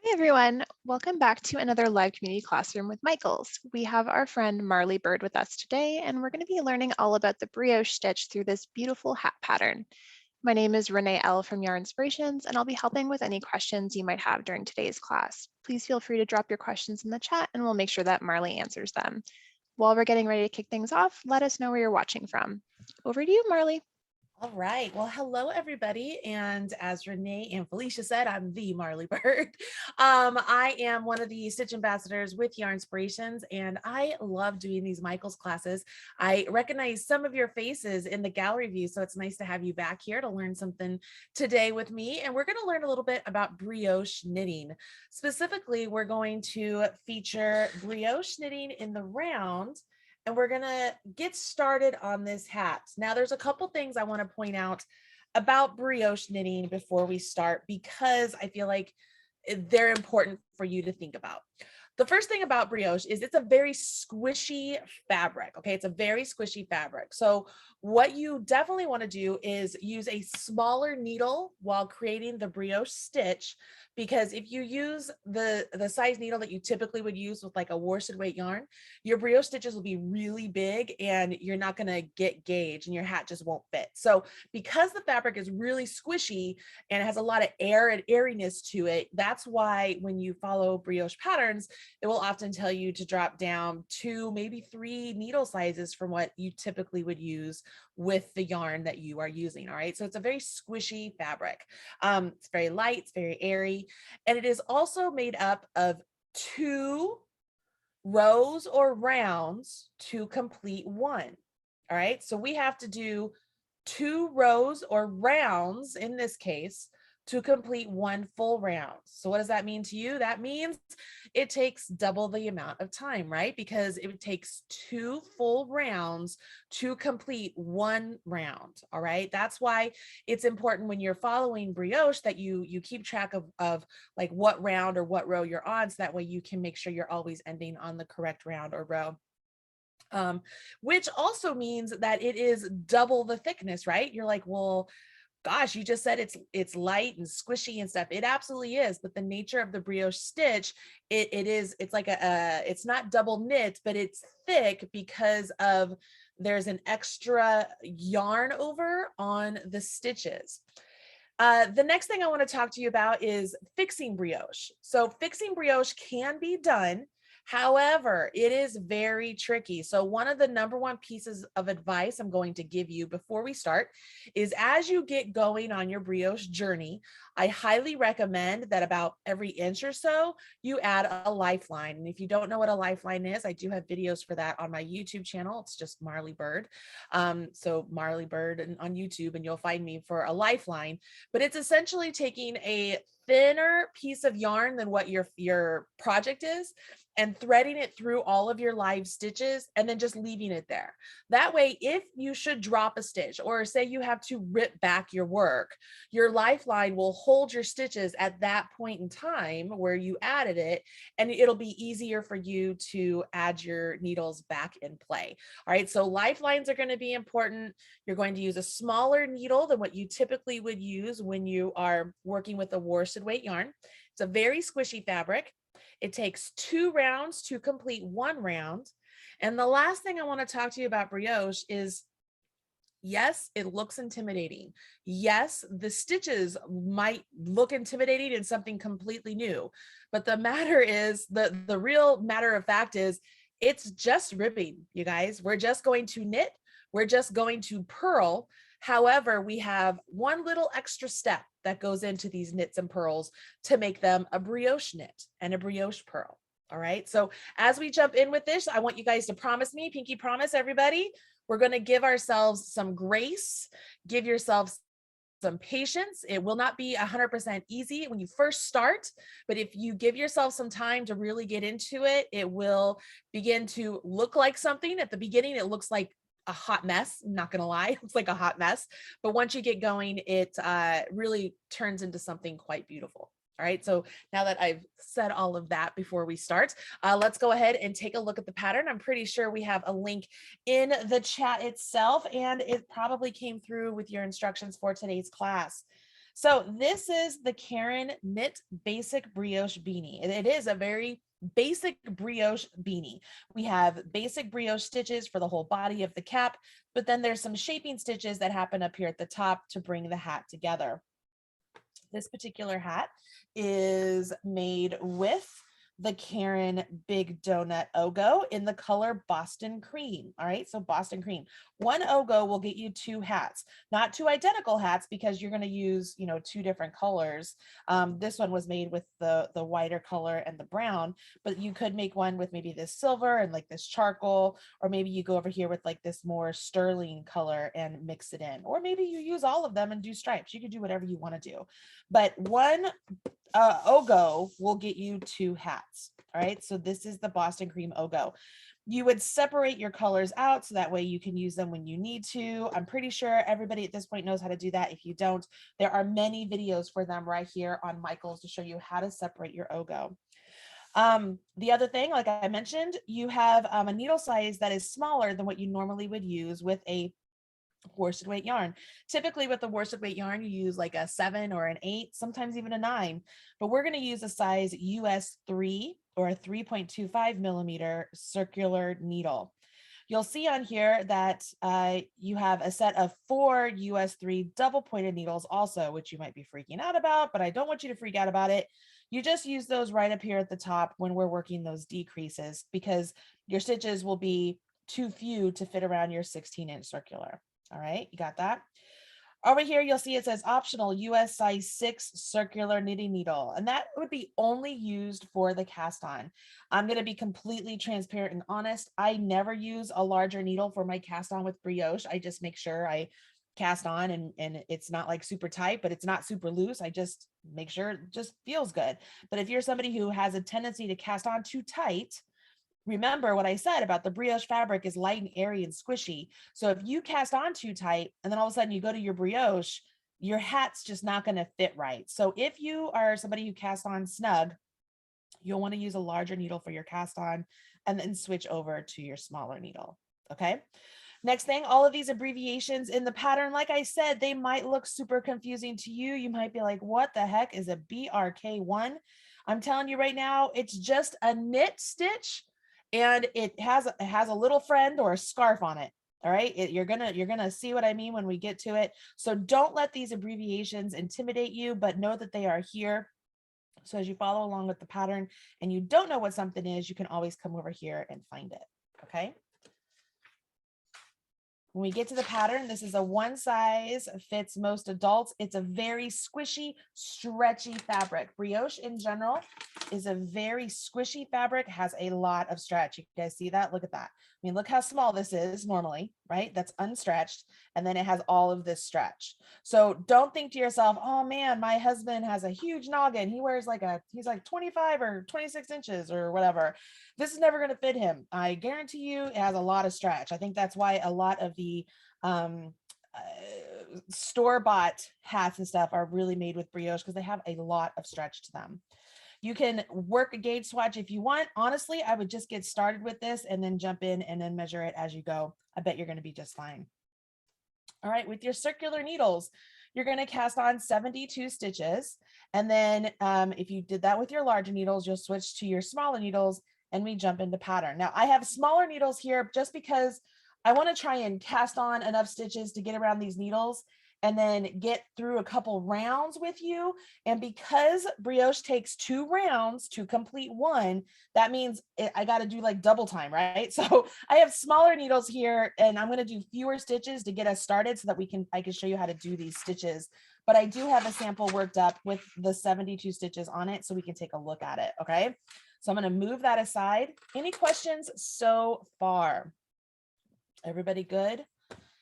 Hi everyone, welcome back to another live community classroom with Michaels. We have our friend Marley Bird with us today, and we're going to be learning all about the brioche stitch through this beautiful hat pattern. My name is Renee L. from Yarn Inspirations, and I'll be helping with any questions you might have during today's class. Please feel free to drop your questions in the chat and we'll make sure that Marley answers them. While we're getting ready to kick things off, let us know where you're watching from. Over to you, Marley. All right. Well, hello, everybody. And as Renee and Felicia said, I'm the Marley Bird. I am one of the Stitch ambassadors with Yarn Inspirations, and I love doing these Michaels classes. I recognize some of your faces in the gallery view, so it's nice to have you back here to learn something today with me. And we're going to learn a little bit about brioche knitting. Specifically, we're going to feature brioche knitting in the round, and we're gonna get started on this hat. Now, there's a couple things I want to point out about brioche knitting before we start, because I feel like they're important for you to think about. The first thing about brioche is it's a very squishy fabric. Okay, it's a very squishy fabric. So what you definitely want to do is use a smaller needle while creating the brioche stitch, because if you use the size needle that you typically would use with like a worsted weight yarn, your brioche stitches will be really big and you're not going to get gauge and your hat just won't fit. So because the fabric is really squishy and it has a lot of air and airiness to it, that's why when you follow brioche patterns, it will often tell you to drop down 2, maybe 3 needle sizes from what you typically would use with the yarn that you are using. All right, so it's a very squishy fabric. It's very light, it's very airy, and it is also made up of 2 rows or rounds to complete one. All right, so we have to do 2 rows or rounds in this case to complete 1 full round. So what does that mean to you? That means it takes double the amount of time, right? Because it takes 2 full rounds to complete 1 round. All right, that's why it's important when you're following brioche that you keep track of like what round or what row you're on, so that way you can make sure you're always ending on the correct round or row. Which also means that it is double the thickness, right? You're like, well, gosh, you just said it's light and squishy and stuff. It absolutely is, but the nature of the brioche stitch, it's like it's not double knit, but it's thick because of there's an extra yarn over on the stitches. The next thing I want to talk to you about is fixing brioche. So fixing brioche can be done. However, it is very tricky. So one of the number one pieces of advice I'm going to give you before we start is, as you get going on your brioche journey, I highly recommend that about every inch or so, you add a lifeline. And if you don't know what a lifeline is, I do have videos for that on my YouTube channel. It's just Marley Bird. So Marley Bird on YouTube, and you'll find me for a lifeline. But it's essentially taking a thinner piece of yarn than what your project is and threading it through all of your live stitches and then just leaving it there. That way, if you should drop a stitch or say you have to rip back your work, your lifeline will hold your stitches at that point in time where you added it, and it'll be easier for you to add your needles back in play. All right, so lifelines are going to be important. You're going to use a smaller needle than what you typically would use when you are working with a worsted weight yarn. It's a very squishy fabric. It takes 2 rounds to complete 1 round. And the last thing I want to talk to you about brioche is, yes, it looks intimidating. Yes, the stitches might look intimidating and something completely new. But the matter is, the real matter of fact is, it's just ribbing, you guys. We're just going to knit. We're just going to purl. However, we have one little extra step that goes into these knits and purls to make them a brioche knit and a brioche purl. All right. So as we jump in with this, I want you guys to promise me, pinky promise, everybody, we're going to give ourselves some grace, give yourselves some patience. It will not be 100% easy when you first start, but if you give yourself some time to really get into it, it will begin to look like something. At the beginning, it looks like a hot mess. I'm not going to lie. It's like a hot mess. But once you get going, it really turns into something quite beautiful. All right, so now that I've said all of that before we start, let's go ahead and take a look at the pattern. I'm pretty sure we have a link in the chat itself, and it probably came through with your instructions for today's class. So this is the Caron Knit Basic Brioche Beanie. It is a very basic brioche beanie. We have basic brioche stitches for the whole body of the cap, but then there's some shaping stitches that happen up here at the top to bring the hat together. This particular hat is made with the Caron Big Donut Ogo in the color Boston Cream. All right, so Boston Cream. One Ogo will get you 2 hats, not 2 identical hats because you're going to use, 2 different colors. This one was made with the whiter color and the brown, but you could make one with maybe this silver and like this charcoal, or maybe you go over here with like this more sterling color and mix it in, or maybe you use all of them and do stripes. You could do whatever you want to do, but one Ogo will get you 2 hats. All right, so this is the Boston Cream Ogo. You would separate your colors out so that way you can use them when you need to. I'm pretty sure everybody at this point knows how to do that. If you don't, there are many videos for them right here on Michael's to show you how to separate your Ogo. The other thing, like I mentioned, you have a needle size that is smaller than what you normally would use with a worsted weight yarn. Typically with the worsted weight yarn, you use like a 7 or an 8, sometimes even a 9, but we're going to use a size US 3 or a 3.25 millimeter circular needle. You'll see on here that you have a set of 4 US 3 double pointed needles also, which you might be freaking out about, but I don't want you to freak out about it. You just use those right up here at the top when we're working those decreases, because your stitches will be too few to fit around your 16-inch circular. All right, you got that? Over here, you'll see it says optional US size 6 circular knitting needle, and that would be only used for the cast on. I'm going to be completely transparent and honest. I never use a larger needle for my cast on with brioche. I just make sure I cast on and it's not like super tight, but it's not super loose. I just make sure it just feels good. But if you're somebody who has a tendency to cast on too tight, remember what I said about the brioche fabric is light and airy and squishy. So if you cast on too tight and then all of a sudden you go to your brioche, your hat's just not going to fit right. So if you are somebody who casts on snug, you'll want to use a larger needle for your cast on and then switch over to your smaller needle. Okay. Next thing, all of these abbreviations in the pattern, like I said, they might look super confusing to you. You might be like, what the heck is a BRK1? I'm telling you right now, it's just a knit stitch, and it has a little friend or a scarf on it. All right, you're gonna see what I mean when we get to it. So don't let these abbreviations intimidate you, but know that they are here. So as you follow along with the pattern and you don't know what something is, you can always come over here and find it. Okay. When we get to the pattern, this is a one size fits most adults. It's a very squishy, stretchy fabric. Brioche in general is a very squishy fabric, has a lot of stretch. You guys see that? Look at that. I mean, look how small this is normally, right? That's unstretched. And then it has all of this stretch. So don't think to yourself, oh man, my husband has a huge noggin. He wears he's like 25 or 26 inches or whatever. This is never going to fit him. I guarantee you it has a lot of stretch. I think that's why a lot of the store-bought hats and stuff are really made with brioche, because they have a lot of stretch to them. You can work a gauge swatch if you want. Honestly, I would just get started with this and then jump in and then measure it as you go. I bet you're going to be just fine. All right, with your circular needles, you're going to cast on 72 stitches. And then if you did that with your larger needles, you'll switch to your smaller needles and we jump into pattern. Now I have smaller needles here just because I want to try and cast on enough stitches to get around these needles and then get through a couple rounds with you. And because brioche takes 2 rounds to complete one, that means I got to do like double time, right? So I have smaller needles here and I'm going to do fewer stitches to get us started so that I can show you how to do these stitches. But I do have a sample worked up with the 72 stitches on it so we can take a look at it. Okay. So I'm going to move that aside. Any questions so far? Everybody good?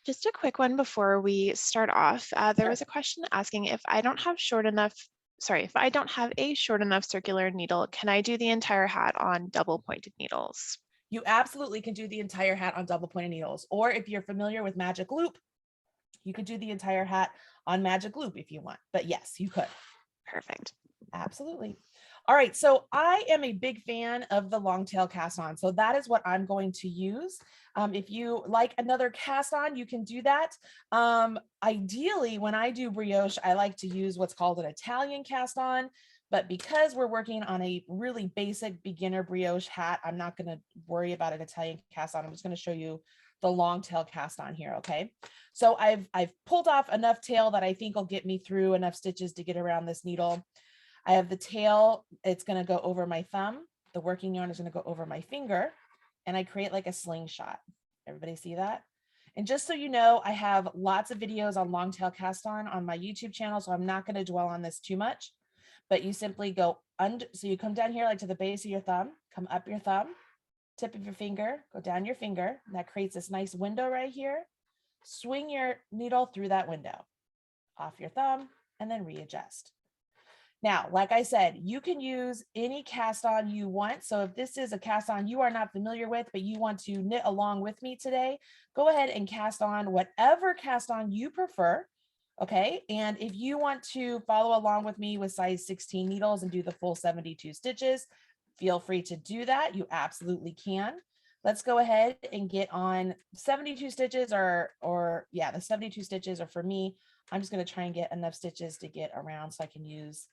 Just a quick one before we start off. There was a question asking if I don't have if I don't have a short enough circular needle, can I do the entire hat on double pointed needles? You absolutely can do the entire hat on double pointed needles. Or if you're familiar with magic loop, you could do the entire hat on magic loop if you want. But yes, you could. Perfect. Absolutely. All right, so I am a big fan of the long tail cast on. So that is what I'm going to use. If you like another cast on, you can do that. Ideally, when I do brioche, I like to use what's called an Italian cast on. But because we're working on a really basic beginner brioche hat, I'm not going to worry about an Italian cast on. I'm just going to show you the long tail cast on here. Okay. So I've pulled off enough tail that I think will get me through enough stitches to get around this needle. I have the tail, it's going to go over my thumb. The working yarn is going to go over my finger, and I create like a slingshot. Everybody see that? And just so you know, I have lots of videos on long tail cast on my YouTube channel, so I'm not going to dwell on this too much, but you simply go under. So you come down here, like to the base of your thumb, come up your thumb, tip of your finger, go down your finger. And that creates this nice window right here. Swing your needle through that window, off your thumb, and then readjust. Now, like I said, you can use any cast on you want. So if this is a cast on you are not familiar with, but you want to knit along with me today, go ahead and cast on whatever cast on you prefer. Okay. And if you want to follow along with me with size 16 needles and do the full 72 stitches, feel free to do that. You absolutely can. Let's go ahead and get on 72 stitches or yeah, the 72 stitches are for me. I'm just going to try and get enough stitches to get around so I can use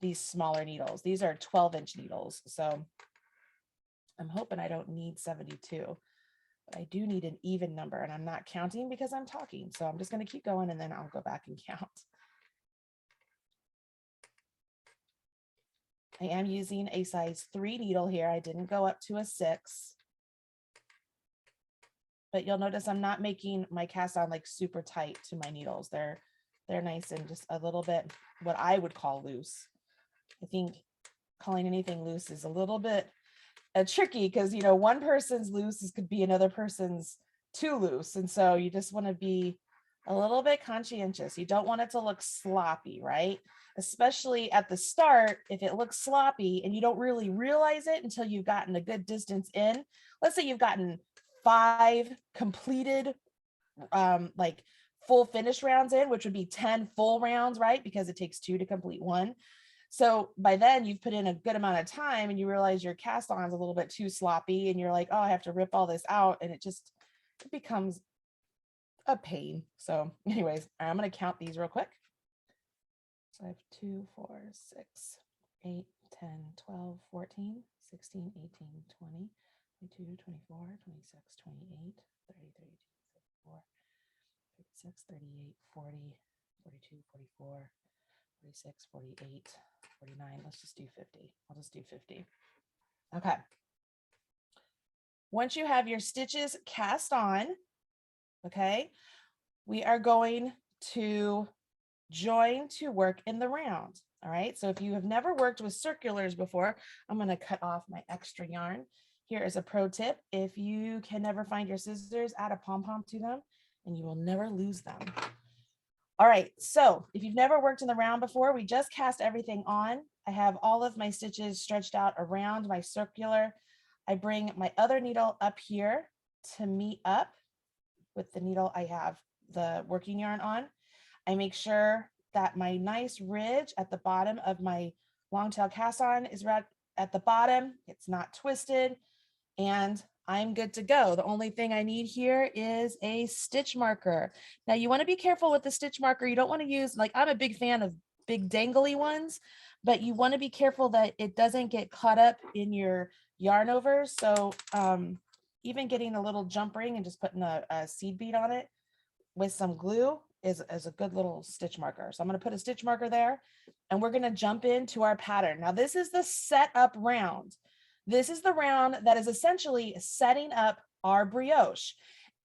these smaller needles. These are 12-inch needles. So I'm hoping I don't need 72, but I do need an even number, and I'm not counting because I'm talking. So I'm just going to keep going and then I'll go back and count. I am using a size 3 needle here. I didn't go up to a 6. But you'll notice I'm not making my cast on like super tight to my needles. They're nice and just a little bit what I would call loose. I think calling anything loose is a little bit tricky because, you know, one person's loose could be another person's too loose. And so you just want to be a little bit conscientious. You don't want it to look sloppy, right? Especially at the start, if it looks sloppy and you don't really realize it until you've gotten a good distance in. Let's say you've gotten 5 completed like full finish rounds in, which would be 10 full rounds, right? Because it takes 2 to complete 1. So by then you've put in a good amount of time and you realize your cast on is a little bit too sloppy and you're like, oh, I have to rip all this out. And it becomes a pain. So anyways, I'm going to count these real quick. So I have 2, 4, 6, 8, 10, 12, 14, 16, 18, 20, 22, 24, 26, 28, 30, 32, 34, 36, 38, 40, 42, 44, 46, 48, 49. Let's just do 50. I'll just do 50. Okay. Once you have your stitches cast on, okay, we are going to join to work in the round. All right. So if you have never worked with circulars before, I'm going to cut off my extra yarn. Here is a pro tip. If you can never find your scissors, add a pom-pom to them and you will never lose them. All right, so if you've never worked in the round before, we just cast everything on. I have all of my stitches stretched out around my circular. I bring my other needle up here to meet up with the needle I have the working yarn on. I make sure that my nice ridge at the bottom of my long tail cast on is right at the bottom. It's not twisted, and I'm good to go. The only thing I need here is a stitch marker. Now you want to be careful with the stitch marker. You don't want to use, like, I'm a big fan of big dangly ones, but you want to be careful that it doesn't get caught up in your yarn over. So even getting a little jump ring and just putting a seed bead on it with some glue is a good little stitch marker. So I'm going to put a stitch marker there and we're going to jump into our pattern. Now this is the setup round. This is the round that is essentially setting up our brioche.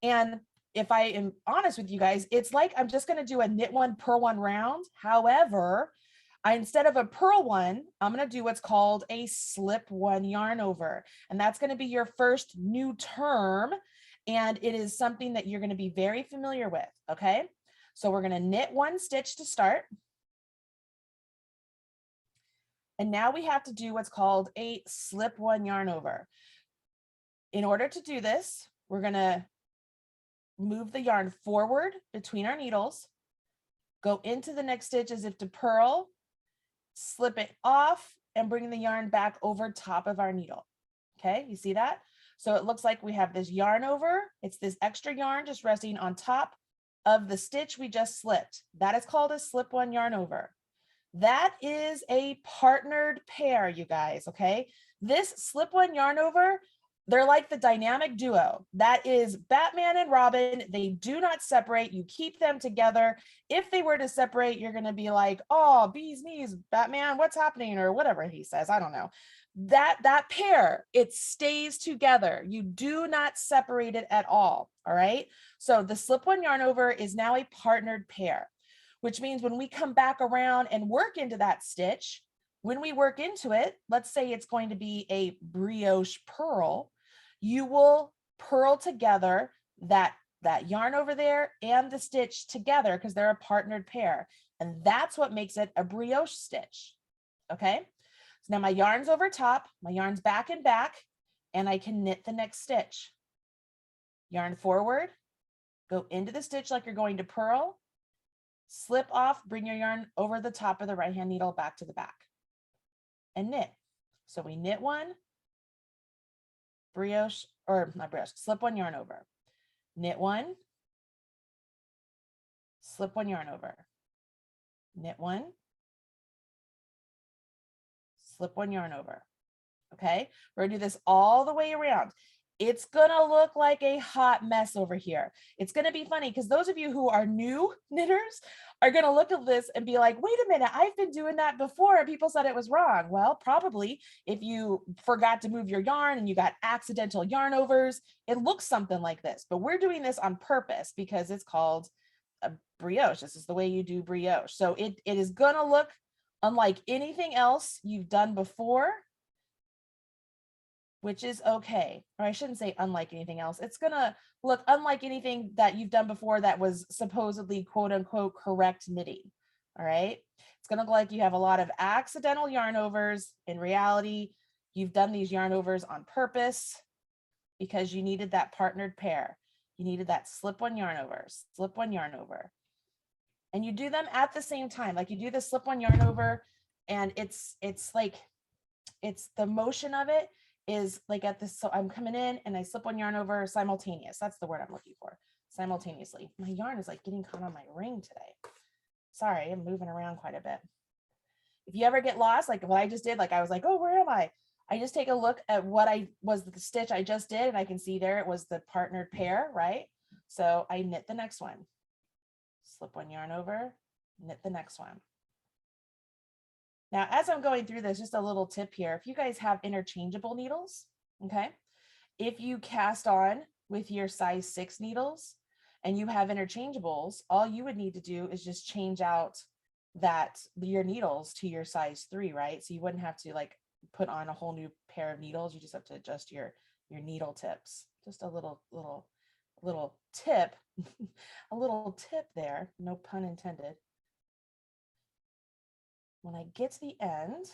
And if I am honest with you guys, it's like I'm just going to do a knit one, purl one round. However, instead of a purl one, I'm going to do what's called a slip one yarn over. And that's going to be your first new term. And it is something that you're going to be very familiar with. Okay. So we're going to knit 1 stitch to start. And now we have to do what's called a slip 1 yarn over. In order to do this, we're going to move the yarn forward between our needles, go into the next stitch as if to purl, slip it off, and bring the yarn back over top of our needle. Okay, you see that? So it looks like we have this yarn over. It's this extra yarn just resting on top of the stitch we just slipped. That is called a slip-one yarn over. That is a partnered pair, you guys, okay? This slip-one yarn over, they're like the dynamic duo. That is Batman and Robin. They do not separate. You keep them together. If they were to separate, you're going to be like, oh, bees knees, Batman, what's happening? Or whatever he says. I don't know. That pair, it stays together. You do not separate it at all. All right. So the slip-one yarn over is now a partnered pair, which means when we come back around and work into that stitch, when we work into it, let's say it's going to be a brioche purl, you will purl together that yarn over there and the stitch together because they're a partnered pair. And that's what makes it a brioche stitch. Okay. So now my yarn's over top, my yarn's back and back, and I can knit the next stitch. Yarn forward, go into the stitch like you're going to purl, slip off, bring your yarn over the top of the right hand needle back to the back and knit. So we knit one, brioche, or not brioche, slip one yarn over, knit one, slip one yarn over, knit one, slip one yarn over. Okay, we're gonna do this all the way around. It's gonna look like a hot mess over here. It's gonna be funny because those of you who are new knitters are gonna look at this and be like, wait a minute, I've been doing that before and people said it was wrong. Well, probably if you forgot to move your yarn and you got accidental yarn overs, it looks something like this, but we're doing this on purpose because it's called a brioche. This is the way you do brioche. So it is gonna look unlike anything else you've done before, which is okay. Or I shouldn't say unlike anything else. It's gonna look unlike anything that you've done before that was supposedly quote unquote correct knitting. All right. It's gonna look like you have a lot of accidental yarn overs. In reality, you've done these yarn overs on purpose because you needed that partnered pair. You needed that slip one yarn over, slip one yarn over. And you do them at the same time. Like you do the slip one yarn over and it's like, it's the motion of it is like at this, so I'm coming in and I slip one yarn over simultaneous. That's the word I'm looking for, simultaneously. My yarn is like getting caught on my ring today. Sorry, I'm moving around quite a bit. If you ever get lost, like what I just did, like I was like, oh, where am I? I just take a look at what I was the stitch I just did and I can see there it was the partnered pair, right? So I knit the next one, slip one yarn over, knit the next one. Now, as I'm going through this, just a little tip here. If you guys have interchangeable needles, okay, if you cast on with your size 6 needles and you have interchangeables, all you would need to do is just change out your needles to your size 3, right? So you wouldn't have to like put on a whole new pair of needles. You just have to adjust your needle tips. Just a little tip, a little tip there, no pun intended. When I get to the end,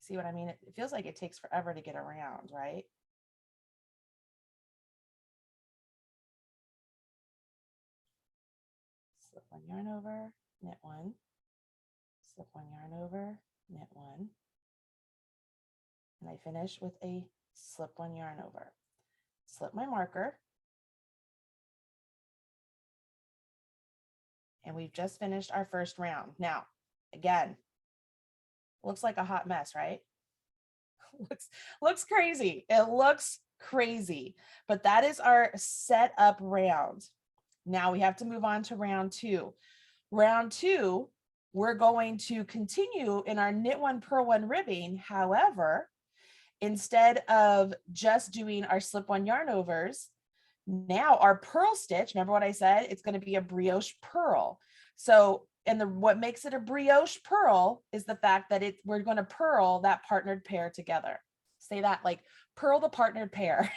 see what I mean? It feels like it takes forever to get around, right? Slip one yarn over, knit one, slip one yarn over, knit one, and I finish with a slip one yarn over. Slip my marker, and we've just finished our first round. Now, again, looks like a hot mess, right? looks crazy. It looks crazy, but that is our setup round. Now we have to move on to round 2. Round 2, we're going to continue in our knit one, purl one ribbing. However, instead of just doing our slip one yarn overs, now our purl stitch, remember what I said? It's going to be a brioche purl. So, and what makes it a brioche purl is the fact that we're going to purl that partnered pair together. Say that, like purl the partnered pair.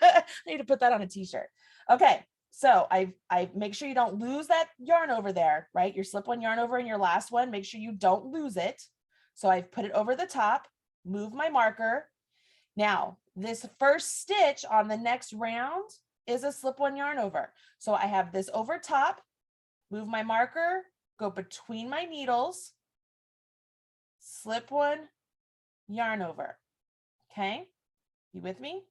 I need to put that on a t-shirt. Okay. So I make sure you don't lose that yarn over there, right? Your slip one yarn over in your last one, make sure you don't lose it. So I've put it over the top, move my marker. Now this first stitch on the next round is a slip one yarn over. So I have this over top, move my marker, go between my needles, slip one, yarn over. Okay, you with me?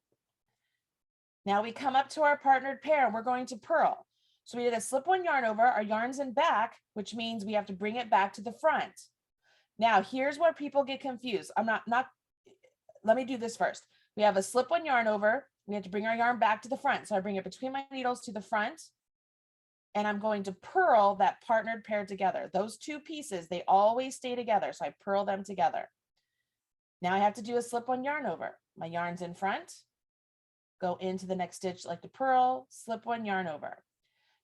Now we come up to our partnered pair and we're going to purl. So we did a slip one yarn over, our yarn's in back, which means we have to bring it back to the front. Now here's where people get confused. Let me do this first. We have a slip one yarn over, we have to bring our yarn back to the front. So I bring it between my needles to the front, and I'm going to purl that partnered pair together. Those two pieces, they always stay together. So I purl them together. Now I have to do a slip one yarn over. My yarn's in front, go into the next stitch like to purl, slip one yarn over.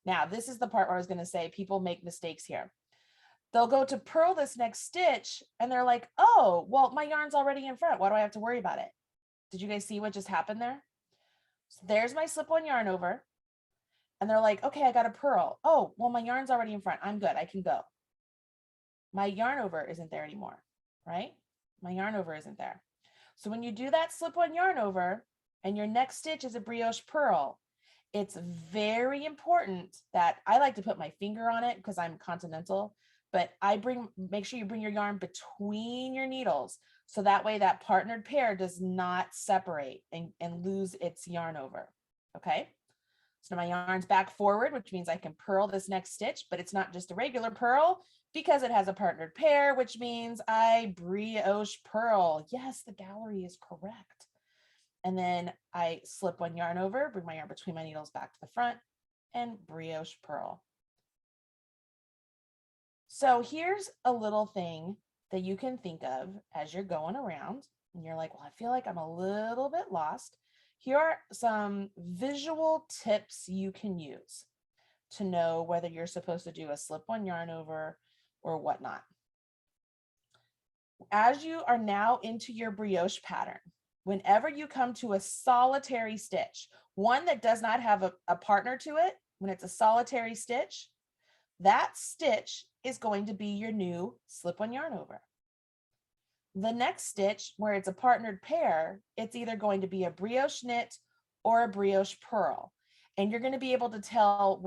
Now this is the part where I was going to say people make mistakes here. They'll go to purl this next stitch and they're like, oh, well, my yarn's already in front. Why do I have to worry about it? Did you guys see what just happened there? So there's my slip one yarn over. And they're like, okay, I got to purl. Oh, well, my yarn's already in front. I'm good. I can go. My yarn over isn't there anymore, right? My yarn over isn't there. So when you do that slip one yarn over and your next stitch is a brioche purl, it's very important that I like to put my finger on it because I'm continental, but make sure you bring your yarn between your needles. So that way that partnered pair does not separate and lose its yarn over. Okay. So my yarn's back forward, which means I can purl this next stitch, but it's not just a regular purl because it has a partnered pair, which means I brioche purl. Yes, the gallery is correct. And then I slip one yarn over, bring my yarn between my needles back to the front, and brioche purl. So here's a little thing that you can think of as you're going around and you're like, well, I feel like I'm a little bit lost. Here are some visual tips you can use to know whether you're supposed to do a slip one yarn over or whatnot. As you are now into your brioche pattern, whenever you come to a solitary stitch, one that does not have a partner to it, when it's a solitary stitch, that stitch is going to be your new slip one yarn over. The next stitch where it's a partnered pair, it's either going to be a brioche knit or a brioche purl. And you're going to be able to tell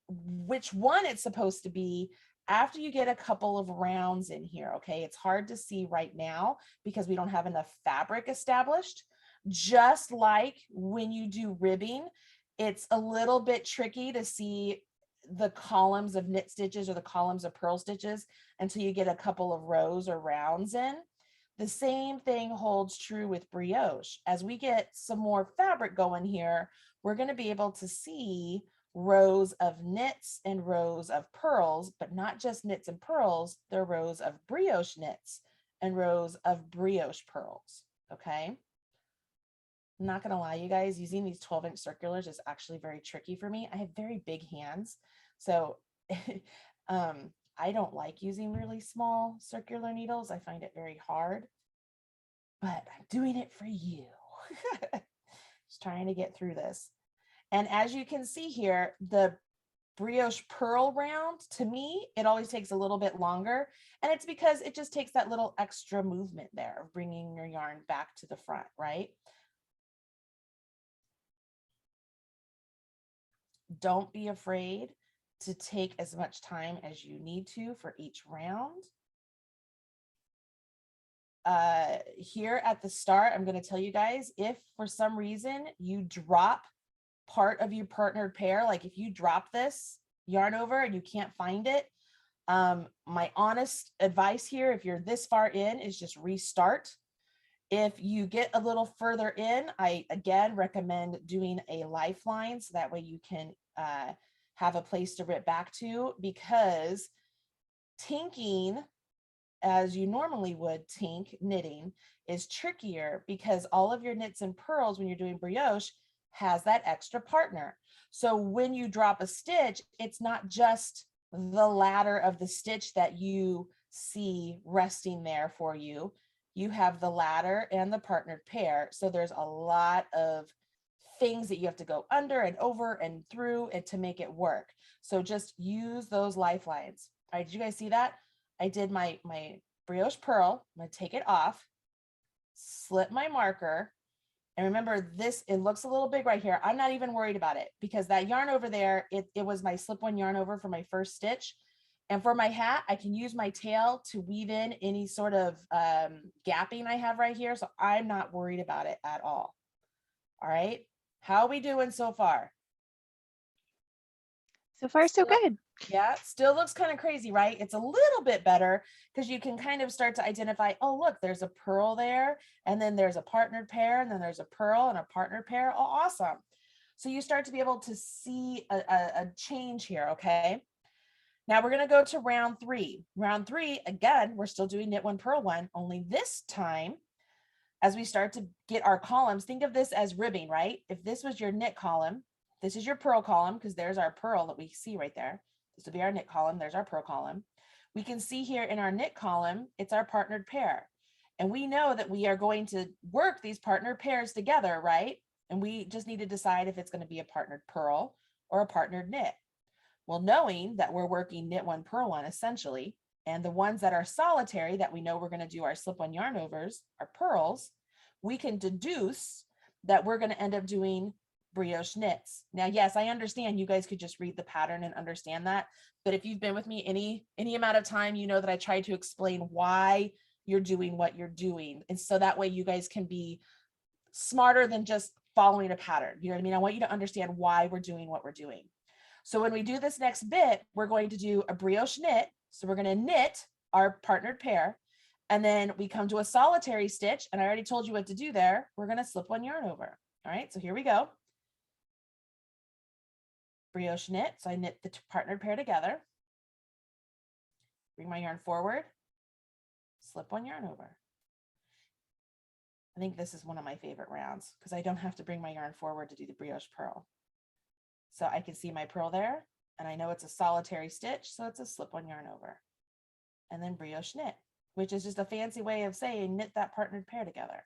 which one it's supposed to be after you get a couple of rounds in here. Okay, it's hard to see right now because we don't have enough fabric established. Just like when you do ribbing, it's a little bit tricky to see the columns of knit stitches or the columns of purl stitches until you get a couple of rows or rounds in. The same thing holds true with brioche. As we get some more fabric going here, we're going to be able to see rows of knits and rows of purls, but not just knits and purls, they're rows of brioche knits and rows of brioche purls. Okay. I'm not going to lie, you guys, using these 12-inch circulars is actually very tricky for me. I have very big hands. So I don't like using really small circular needles. I find it very hard, but I'm doing it for you. Just trying to get through this. And as you can see here, the brioche purl round, to me, it always takes a little bit longer. And it's because it just takes that little extra movement there of bringing your yarn back to the front, right? Don't be afraid to take as much time as you need to for each round. Here at the start, I'm going to tell you guys, if for some reason you drop part of your partnered pair, like if you drop this yarn over and you can't find it, my honest advice here, if you're this far in, is just restart. If you get a little further in, I again recommend doing a lifeline so that way you can have a place to rip back to, because tinking as you normally would tink knitting is trickier because all of your knits and purls when you're doing brioche has that extra partner. So when you drop a stitch, it's not just the ladder of the stitch that you see resting there for you. You have the ladder and the partnered pair. So there's a lot of things that you have to go under and over and through and to make it work. So just use those lifelines. All right, did you guys see that? I did my brioche purl. I'm going to take it off, slip my marker. And remember this, it looks a little big right here. I'm not even worried about it because that yarn over there, it was my slip one yarn over for my first stitch. And for my hat, I can use my tail to weave in any sort of gapping I have right here. So I'm not worried about it at all. All right. How are we doing so far? So far, so good. Yeah, still looks kind of crazy, right? It's a little bit better because you can kind of start to identify, oh, look, there's a pearl there, and then there's a partnered pair, and then there's a pearl and a partnered pair. Oh, awesome. So you start to be able to see a change here, okay? Now we're going to go to round 3. Round 3, again, we're still doing knit one, purl one, only this time, as we start to get our columns, think of this as ribbing, right? If this was your knit column, this is your purl column, because there's our pearl that we see right there. This will be our knit column. There's our purl column. We can see here in our knit column, it's our partnered pair. And we know that we are going to work these partnered pairs together, right? And we just need to decide if it's going to be a partnered purl or a partnered knit. Well, knowing that we're working knit one, purl one, essentially, and the ones that are solitary that we know we're going to do our slip one yarn overs are pearls, we can deduce that we're going to end up doing brioche knits. Now, yes, I understand you guys could just read the pattern and understand that, but if you've been with me any amount of time, you know that I try to explain why you're doing what you're doing. And so that way you guys can be smarter than just following a pattern. You know what I mean? I want you to understand why we're doing what we're doing. So when we do this next bit, we're going to do a brioche knit. So we're going to knit our partnered pair, and then we come to a solitary stitch, and I already told you what to do there. We're going to slip one yarn over. All right, so here we go. Brioche knit. So I knit the partnered pair together, bring my yarn forward, slip one yarn over. I think this is one of my favorite rounds because I don't have to bring my yarn forward to do the brioche purl. So I can see my purl there, and I know it's a solitary stitch, so it's a slip one yarn over. And then brioche knit, which is just a fancy way of saying knit that partnered pair together.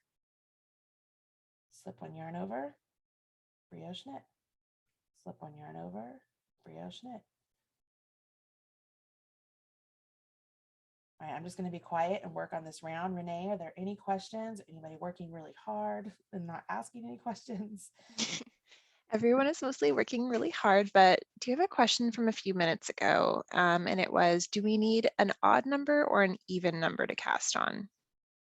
Slip one yarn over, brioche knit. Slip one yarn over, brioche knit. All right, I'm just going to be quiet and work on this round. Renee, are there any questions? Anybody working really hard and not asking any questions? Everyone is mostly working really hard, but do you have a question from a few minutes ago? And it was, do we need an odd number or an even number to cast on?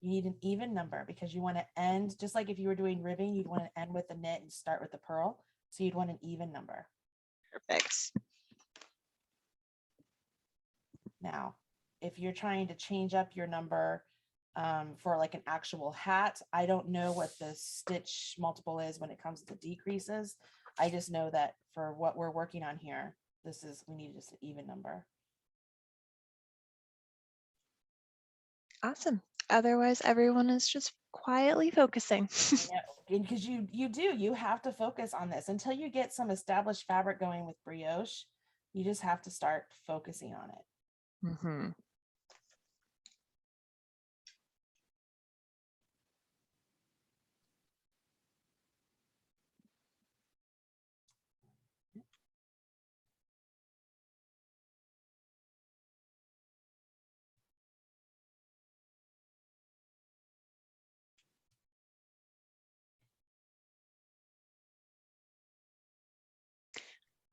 You need an even number because you want to end, just like if you were doing ribbing, you'd want to end with the knit and start with the purl. So you'd want an even number. Perfect. Now, if you're trying to change up your number for like an actual hat, I don't know what the stitch multiple is when it comes to decreases. I just know that for what we're working on here, we need just an even number. Awesome. Otherwise, everyone is just quietly focusing. Because you have to focus on this until you get some established fabric going with brioche. You just have to start focusing on it. Mm-hmm.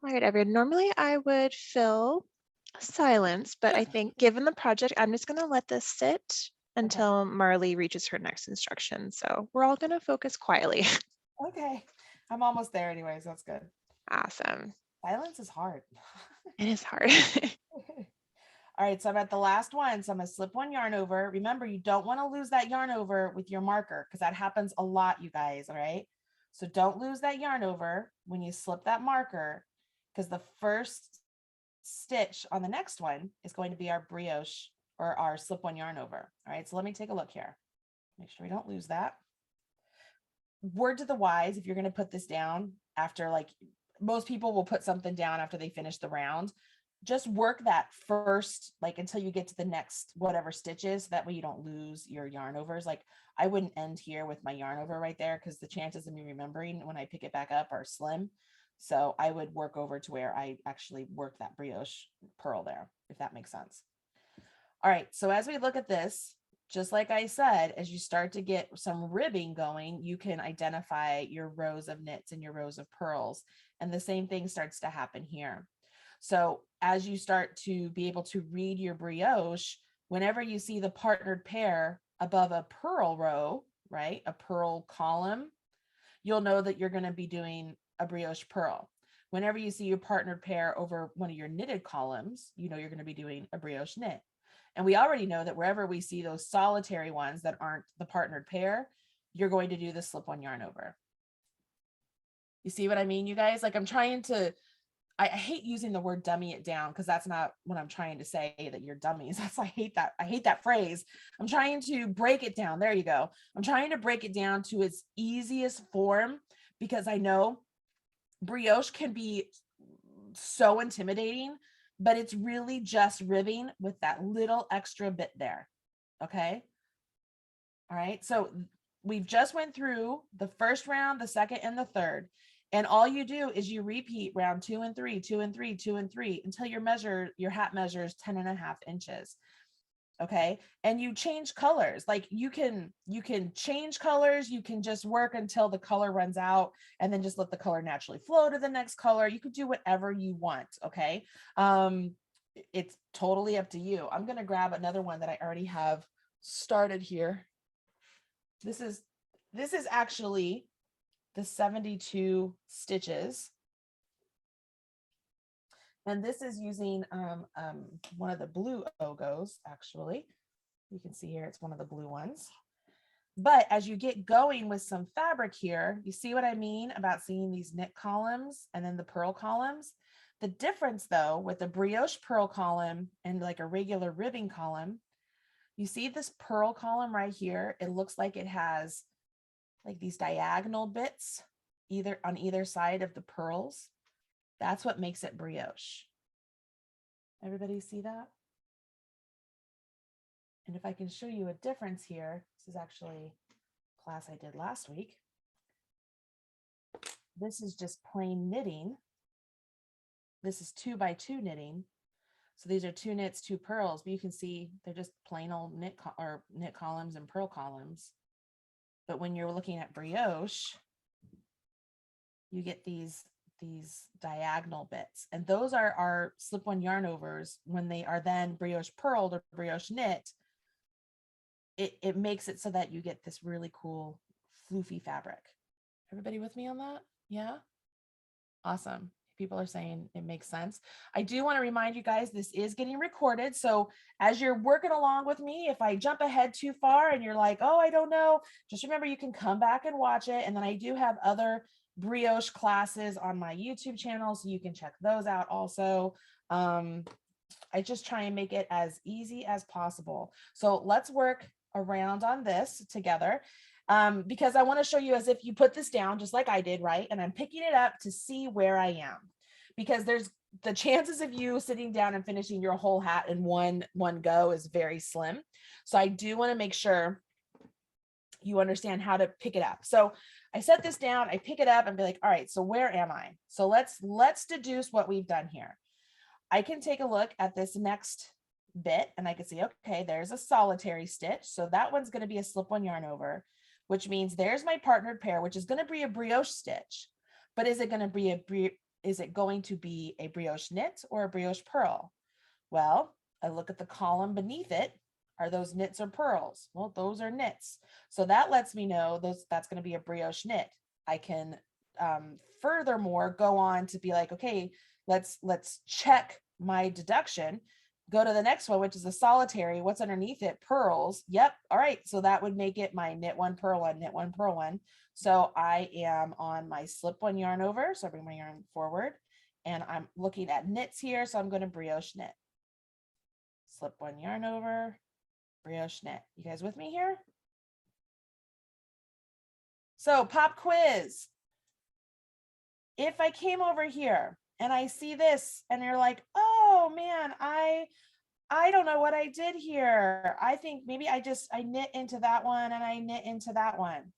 All right, everyone. Normally I would fill silence, but I think given the project, I'm just going to let this sit until Marley reaches her next instruction. So we're all going to focus quietly. Okay. I'm almost there anyways. That's good. Awesome. Silence is hard. It is hard. All right, so I'm at the last one. So I'm gonna slip one yarn over. Remember, you don't want to lose that yarn over with your marker because that happens a lot, you guys, all right? So don't lose that yarn over when you slip that marker because the first stitch on the next one is going to be our brioche or our slip one yarn over. All right, so let me take a look here. Make sure we don't lose that. Word to the wise, if you're going to put this down after, like most people will put something down after they finish the round, just work that first, like until you get to the next whatever stitches. That way you don't lose your yarn overs. Like I wouldn't end here with my yarn over right there because the chances of me remembering when I pick it back up are slim. So I would work over to where I actually work that brioche purl there, if that makes sense. All right, so as we look at this, just like I said, as you start to get some ribbing going, you can identify your rows of knits and your rows of purls. And the same thing starts to happen here. So as you start to be able to read your brioche, whenever you see the partnered pair above a purl row, right, a purl column, you'll know that you're going to be doing a brioche purl. Whenever you see your partnered pair over one of your knitted columns, you know you're going to be doing a brioche knit. And we already know that wherever we see those solitary ones that aren't the partnered pair, you're going to do the slip-one yarn over. You see what I mean, you guys? Like, I'm trying to, I hate using the word dummy it down, because that's not what I'm trying to say, that you're dummies. That's, I hate that phrase. I'm trying to break it down. There you go. I'm trying to break it down to its easiest form, because I know brioche can be so intimidating, but it's really just ribbing with that little extra bit there. Okay. All right. So we've just went through the first round, the second, and the third. And all you do is you repeat round 2 and 3, 2 and 3, 2 and 3, until your hat measures 10.5 inches. Okay. And you change colors. Like, you can change colors. You can just work until the color runs out, and then just let the color naturally flow to the next color. You could do whatever you want. Okay. It's totally up to you. I'm going to grab another one that I already have started here. This is actually the 72 stitches. And this is using one of the blue ogos, actually. You can see here, it's one of the blue ones. But as you get going with some fabric here, you see what I mean about seeing these knit columns and then the purl columns? The difference, though, with the brioche purl column and like a regular ribbing column, you see this purl column right here? It looks like it has like these diagonal bits either on either side of the purls. That's what makes it brioche. Everybody see that? And if I can show you a difference here, this is actually a class I did last week. This is just plain knitting. This is 2x2 knitting. So these are 2 knits, 2 purls, but you can see they're just plain old knit columns and purl columns. But when you're looking at brioche, you get these diagonal bits, and those are our slip-one yarn overs. When they are then brioche purled or brioche knit, it makes it so that you get this really cool floofy fabric. Everybody with me on that? Yeah. Awesome. People are saying it makes sense. I do want to remind you guys, this is getting recorded. So as you're working along with me, if I jump ahead too far and you're like, oh, I don't know, just remember you can come back and watch it. And then I do have other brioche classes on my YouTube channel, so you can check those out also. I just try and make it as easy as possible. So let's work around on this together. Because I want to show you as if you put this down just like I did, right? And I'm picking it up to see where I am, because there's the chances of you sitting down and finishing your whole hat in one go is very slim. So I do want to make sure you understand how to pick it up. So I set this down, I pick it up and be like, all right, so where am I? So let's deduce what we've done here. I can take a look at this next bit and I can see, okay, there's a solitary stitch. So that one's going to be a slip-one yarn over, which means there's my partnered pair, which is going to be a brioche stitch. But is it going to be a brioche knit or a brioche purl? Well, I look at the column beneath it. Are those knits or purls? Well, those are knits. So that lets me know that's going to be a brioche knit. I can furthermore go on to be like, okay, let's check my deduction. Go to the next one, which is a solitary. What's underneath it? Purls. Yep. All right. So that would make it my knit one, purl one, knit one, purl one. So I am on my slip-one yarn over. So I bring my yarn forward and I'm looking at knits here. So I'm going to brioche knit. Slip-one yarn over, brioche knit. You guys with me here? So pop quiz. If I came over here and I see this and you're like, oh man, I don't know what I did here. I think maybe I knit into that one and I knit into that one.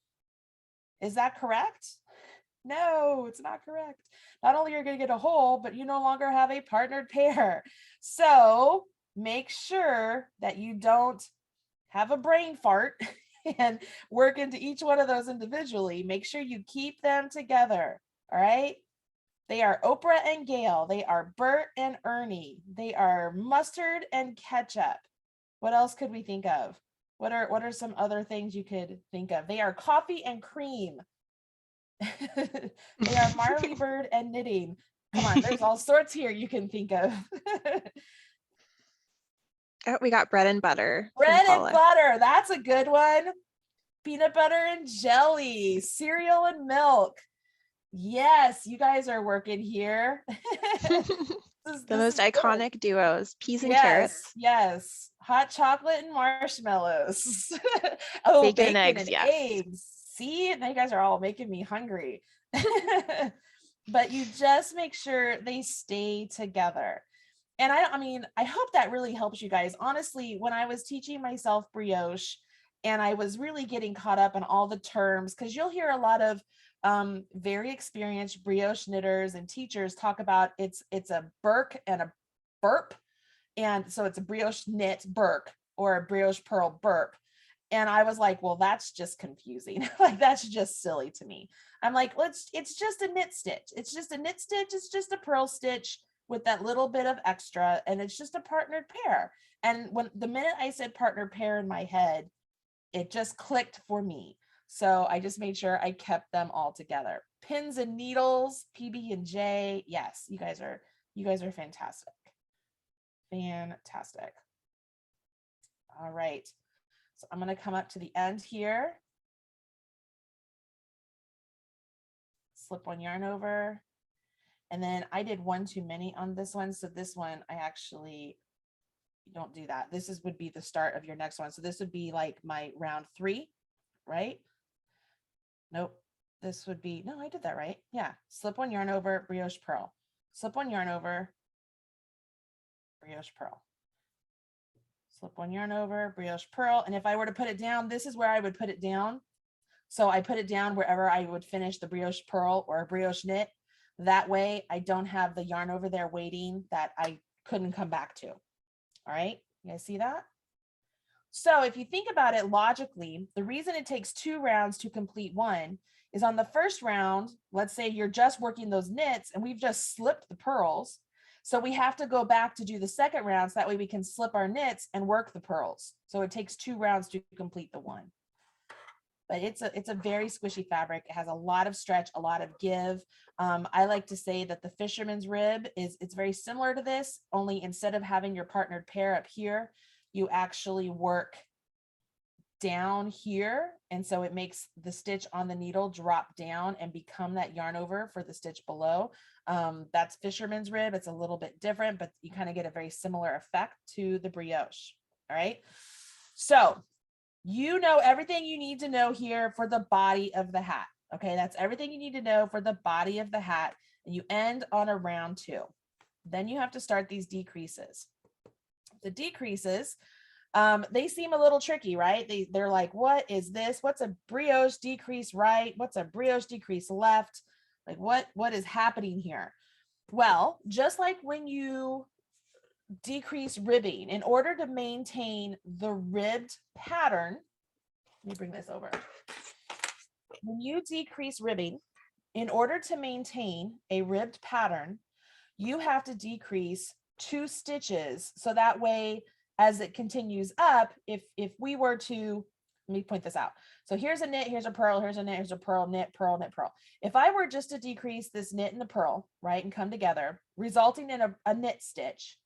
Is that correct? No, it's not correct. Not only are you going to get a hole, but you no longer have a partnered pair. So make sure that you don't have a brain fart and work into each one of those individually. Make sure you keep them together. All right. They are Oprah and Gail. They are Bert and Ernie. They are mustard and ketchup. What else could we think of? What are some other things you could think of? They are coffee and cream. They are Marley Bird and knitting. Come on, there's all sorts here you can think of. Oh, we got bread and butter from Bread and Paula. butter, that's a good one. Peanut butter and jelly, cereal and milk. Yes, you guys are working here. The most iconic duos, peas and yes, carrots. yes. Hot chocolate and marshmallows. Oh, Bacon bacon and eggs, and yes. eggs. See, now you guys are all making me hungry. But you just make sure they stay together. And I mean, I hope that really helps you guys. Honestly, when I was teaching myself brioche and I was really getting caught up in all the terms, because you'll hear a lot of very experienced brioche knitters and teachers talk about it's a Burke and a burp. And so it's a brioche knit Burke or a brioche purl burp. And I was like, well, that's just confusing. Like, that's just silly to me. I'm like, it's just a knit stitch. It's just a knit stitch. It's just a purl stitch with that little bit of extra. And it's just a partnered pair. And when the minute I said partner pair in my head, it just clicked for me. So I just made sure I kept them all together. Pins and needles, PB and J. Yes, you guys are fantastic. Fantastic. All right. So I'm going to come up to the end here. Slip one yarn over. And then I did one too many on this one. So this one, I actually don't do that. This would be the start of your next one. So this would be like my round 3, right? Nope. This would be, no, I did that right. Yeah. Slip one yarn over, brioche purl. Slip one yarn over, brioche purl. Slip one yarn over, brioche purl. And if I were to put it down, this is where I would put it down. So I put it down wherever I would finish the brioche purl or a brioche knit. That way I don't have the yarn over there waiting that I couldn't come back to. All right, you guys see that? So if you think about it logically, the reason it takes 2 rounds to complete one is on the first round, let's say you're just working those knits and we've just slipped the purls. So we have to go back to do the second round so that way we can slip our knits and work the purls. So it takes 2 rounds to complete the one. But it's a very squishy fabric. It has a lot of stretch, a lot of give. I like to say that the Fisherman's rib it's very similar to this, only instead of having your partnered pair up here, you actually work down here. And so it makes the stitch on the needle drop down and become that yarn over for the stitch below. That's Fisherman's rib. It's a little bit different, but you kind of get a very similar effect to the brioche. All right. So you know everything you need to know here for the body of the hat. Okay, that's everything you need to know for the body of the hat. And you end on a round 2. Then you have to start these decreases. The decreases, they seem a little tricky, right? They're like, what is this? What's a brioche decrease right? What's a brioche decrease left? Like what is happening here? Well, just like when you decrease ribbing, in order to maintain the ribbed pattern, let me bring this over. When you decrease ribbing, in order to maintain a ribbed pattern, you have to decrease 2 stitches. So that way, as it continues up, if we were to, let me point this out. So here's a knit, here's a purl, here's a knit, here's a purl, knit, purl, knit, purl. If I were just to decrease this knit and the purl, right, and come together, resulting in a knit stitch,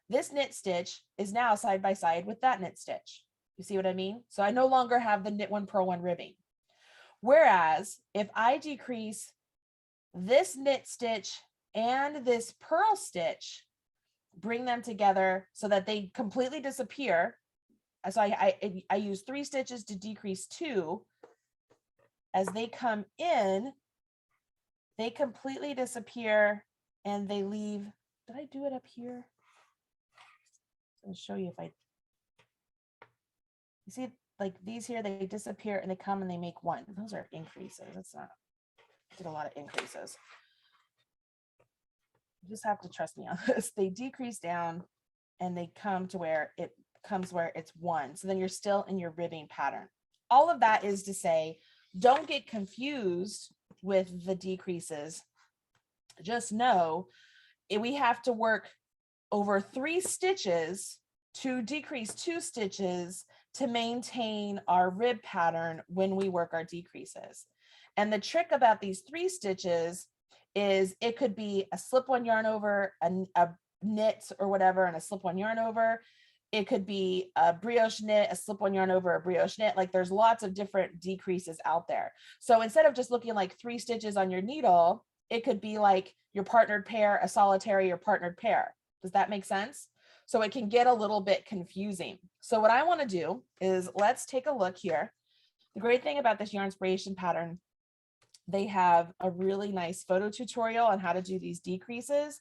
this knit stitch is now side by side with that knit stitch. You see what I mean? So I no longer have the knit one, purl one ribbing. Whereas if I decrease this knit stitch and this purl stitch, bring them together so that they completely disappear. So I use 3 stitches to decrease 2. As they come in, they completely disappear and they leave. Did I do it up here? I'll show you if I, you see like these here, they disappear and they come and they make 1. Those are increases. It's not, I did a lot of increases. You just have to trust me on this. They decrease down and they come to where it comes where it's 1. So then you're still in your ribbing pattern. All of that is to say, don't get confused with the decreases. just know we have to work over 3 stitches to decrease 2 stitches to maintain our rib pattern when we work our decreases. And the trick about these 3 stitches is it could be a slip-on yarn over, a knit or whatever, and a slip-on yarn over. It could be a brioche knit, a slip-on yarn over a brioche knit. Like there's lots of different decreases out there. So instead of just looking like 3 stitches on your needle, it could be like your partnered pair, a solitary, or partnered pair. Does that make sense? So it can get a little bit confusing. So what I want to do is let's take a look here. The great thing about this yarn inspiration pattern, they have a really nice photo tutorial on how to do these decreases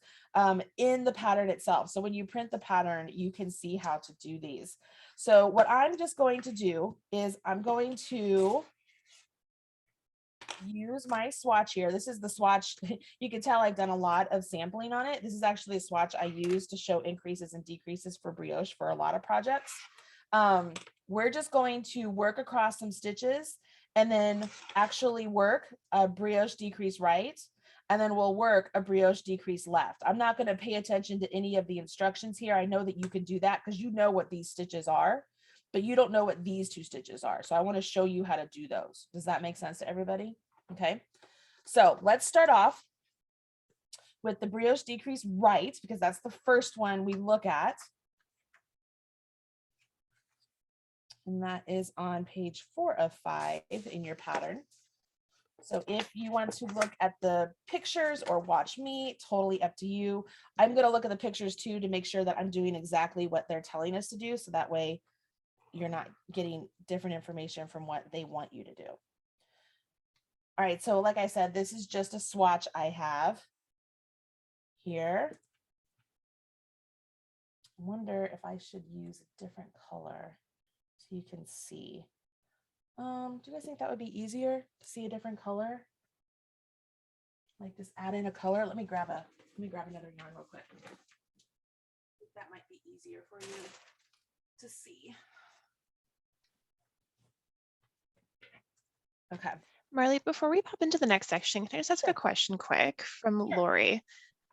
in the pattern itself. So when you print the pattern, you can see how to do these. So what I'm just going to do is I'm going to use my swatch here. This is the swatch. You can tell I've done a lot of sampling on it. This is actually a swatch I use to show increases and decreases for brioche for a lot of projects. We're just going to work across some stitches and then actually work a brioche decrease right, and then we'll work a brioche decrease left. I'm not going to pay attention to any of the instructions here. I know that you can do that because you know what these stitches are, but you don't know what these 2 stitches are. So I want to show you how to do those. Does that make sense to everybody? Okay, so let's start off with the brioche decrease right, because that's the first one we look at. And that is on page 4 of 5 in your pattern. So if you want to look at the pictures or watch me, totally up to you. I'm going to look at the pictures too to make sure that I'm doing exactly what they're telling us to do. So that way you're not getting different information from what they want you to do. All right, so like I said, this is just a swatch I have here. I wonder if I should use a different color so you can see. Do you guys think that would be easier to see a different color? Like just add in a color. Let me grab another yarn real quick. That might be easier for you to see. Okay. Marley, before we pop into the next section, can I just ask Sure. a question quick from Sure. Lori?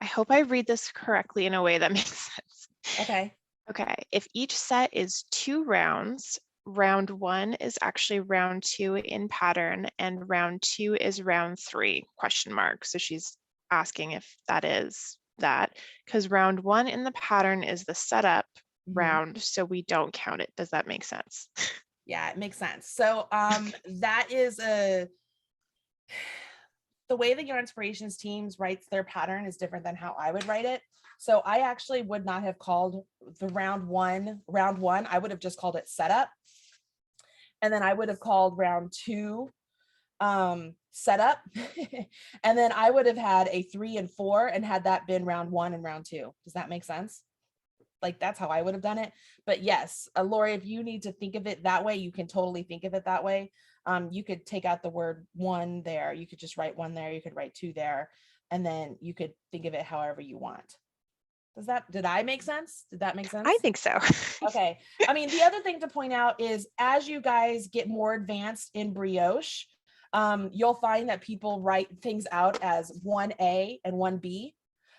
I hope I read this correctly in a way that makes sense. Okay. Okay, if each set is 2 rounds, round 1 is actually round 2 in pattern and round 2 is round 3, question mark. So she's asking if that is that, because round 1 in the pattern is the setup round, so we don't count it. Does that make sense? Yeah, it makes sense. So that is the way the Yarn Inspirations teams writes their pattern is different than how I would write it. So I actually would not have called the round one. I would have just called it setup. And then I would have called round 2 setup. And then I would have had a 3 and 4 and had that been round 1 and round 2. Does that make sense? Like that's how I would have done it. But yes, Lori, if you need to think of it that way, you can totally think of it that way. You could take out the word 1 there. You could just write 1 there. You could write 2 there. And then you could think of it however you want. Did I make sense? Did that make sense? I think so. Okay. I mean, the other thing to point out is as you guys get more advanced in brioche, you'll find that people write things out as 1A and 1B.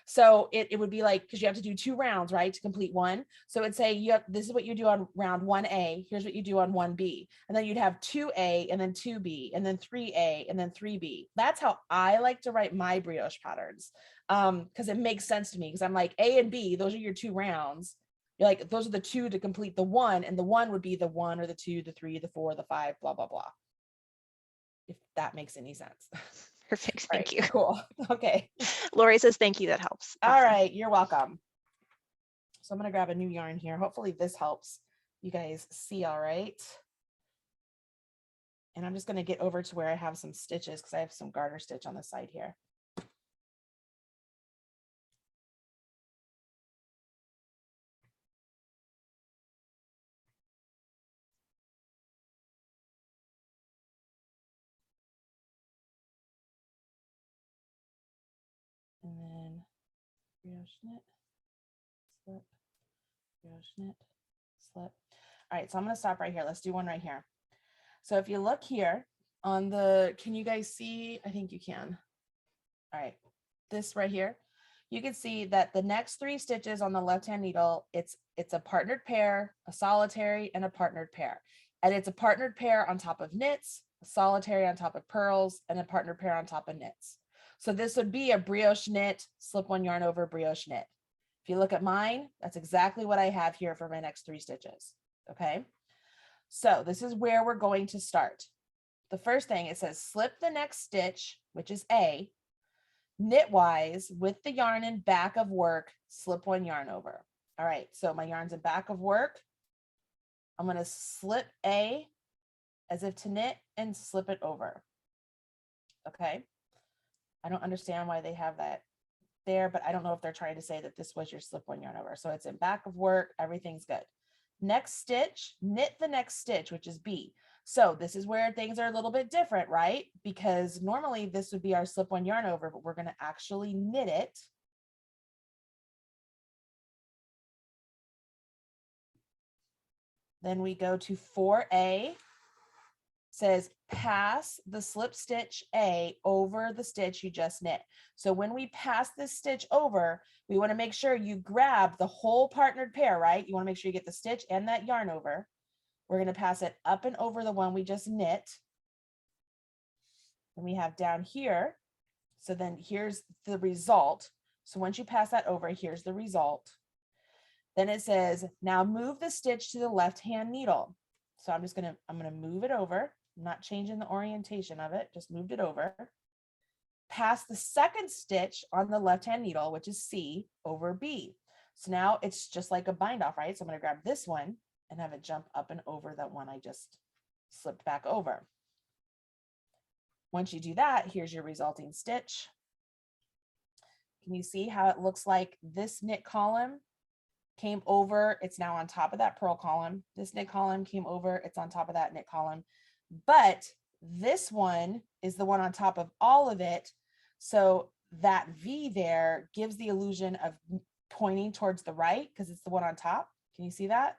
So it would be like, because you have to do 2 rounds, right, to complete 1. So it'd say, this is what you do on round 1A. Here's what you do on 1B. And then you'd have 2A and then 2B and then 3A and then 3B. That's how I like to write my brioche patterns. Because it makes sense to me, because I'm like, A and B, those are your 2 rounds. You're like, those are the 2 to complete the 1, and the 1 would be the 1 or the 2, the 3, the 4, the 5, blah, blah, blah. If that makes any sense. Perfect. All Thank right, you. cool. Okay. Lori says, thank you. That helps. All Awesome. right. You're welcome. So I'm going to grab a new yarn here. Hopefully this helps you guys see all right. And I'm just going to get over to where I have some stitches because I have some garter stitch on the side here. And then brioche knit, slip, brioche knit, slip. All right, so I'm going to stop right here. Let's do one right here. So if you look here on the, can you guys see? I think you can. All right. this right here, you can see that the next 3 stitches on the left-hand needle, it's a partnered pair, a solitary, and a partnered pair. And it's a partnered pair on top of knits, a solitary on top of purls, and a partnered pair on top of knits. So this would be a brioche knit, slip one yarn over, brioche knit. If you look at mine, that's exactly what I have here for my next 3 stitches, okay? So this is where we're going to start. The first thing, it says slip the next stitch, which is A, knitwise with the yarn in back of work, slip one yarn over. All right, so my yarn's in back of work. I'm going to slip A as if to knit and slip it over. Okay. I don't understand why they have that there, but I don't know if they're trying to say that this was your slip one yarn over. So it's in back of work. Everything's good. Next stitch, knit the next stitch, which is B. So this is where things are a little bit different, right? Because normally this would be our slip one yarn over, but we're going to actually knit it. Then we go to 4A, says pass the slip stitch A over the stitch you just knit. So when we pass this stitch over, we want to make sure you grab the whole partnered pair, right? You want to make sure you get the stitch and that yarn over. We're going to pass it up and over the one we just knit. And we have down here. So then here's the result. So once you pass that over, here's the result. Then it says, now move the stitch to the left-hand needle. So I'm going to move it over. I'm not changing the orientation of it, just moved it over. Pass the second stitch on the left-hand needle, which is C, over B. So now it's just like a bind off, right? So I'm going to grab this one and have it jump up and over that one I just slipped back over. Once you do that, here's your resulting stitch. Can you see how it looks like this knit column came over? It's now on top of that purl column. This knit column came over, it's on top of that knit column. But this one is the one on top of all of it. So that V there gives the illusion of pointing towards the right because it's the one on top. Can you see that?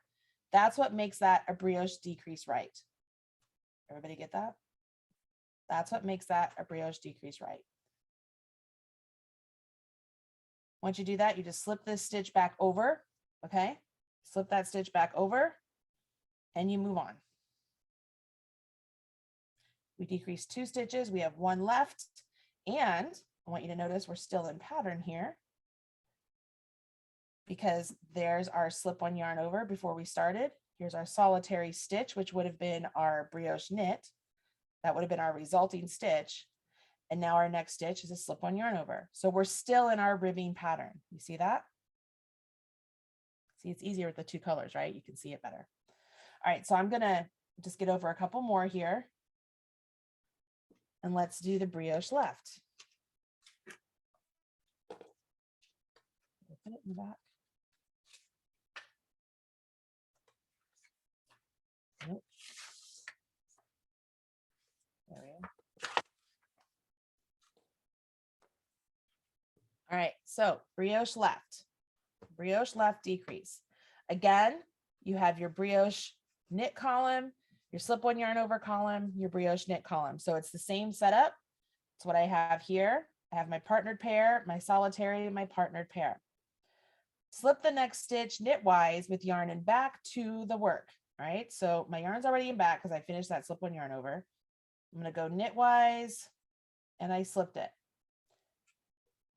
That's what makes that a brioche decrease right. Everybody get that? That's what makes that a brioche decrease right. Once you do that, you just slip this stitch back over, okay? Slip that stitch back over and you move on. We decrease 2 stitches, we have 1 left, and I want you to notice we're still in pattern here because there's our slip one yarn over before we started. Here's our solitary stitch, which would have been our brioche knit. That would have been our resulting stitch. And now our next stitch is a slip one yarn over. So we're still in our ribbing pattern. You see that? See, it's easier with the 2 colors, right? You can see it better. All right, so I'm gonna just get over a couple more here. And let's do the brioche left. Put it in the back. Nope. There we go. All right, so brioche left decrease. Again, you have your brioche knit column, your slip one yarn over column, your brioche knit column. So it's the same setup. It's what I have here. I have my partnered pair, my solitary, my partnered pair. Slip the next stitch knitwise with yarn in back to the work. All right, so my yarn's already in back because I finished that slip one yarn over. I'm going to go knitwise and I slipped it.